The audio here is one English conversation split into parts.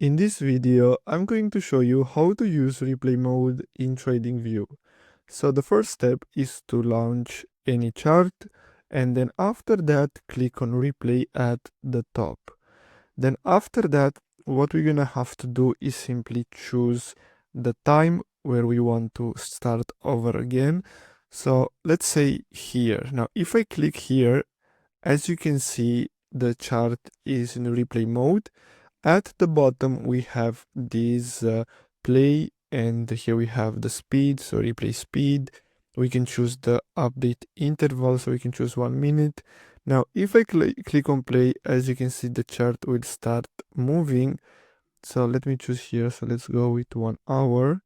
In this video, I'm going to show you how to use replay mode in TradingView. So the first step is to launch any chart, and then after that click on replay at the top. Then after that, what we're gonna have to do is simply choose the time where we want to start over again. So let's say here. Now if I click here, as you can see, the chart is in replay mode. At the bottom we have this play, and here we have the speed, so replay speed. We can choose the update interval, so we can choose 1 minute. Now if I click on play, as you can see, the chart will start moving. So let me choose here, so let's go with 1 hour.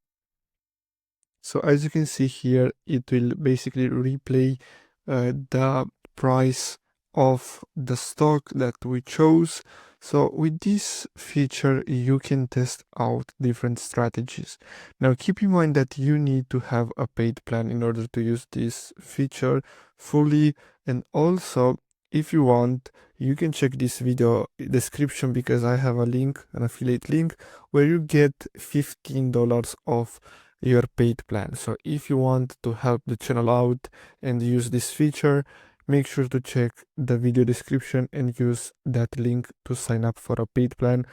So as you can see here, it will basically replay the price of the stock that we chose. So with this feature, you can test out different strategies. Now keep in mind that you need to have a paid plan in order to use this feature fully. And also, if you want, you can check this video description, because I have a link, an affiliate link, where you get $15 off your paid plan. So if you want to help the channel out and use this feature, make sure to check the video description and use that link to sign up for a paid plan.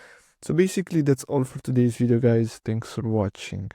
So basically that's all for today's video, guys. Thanks for watching.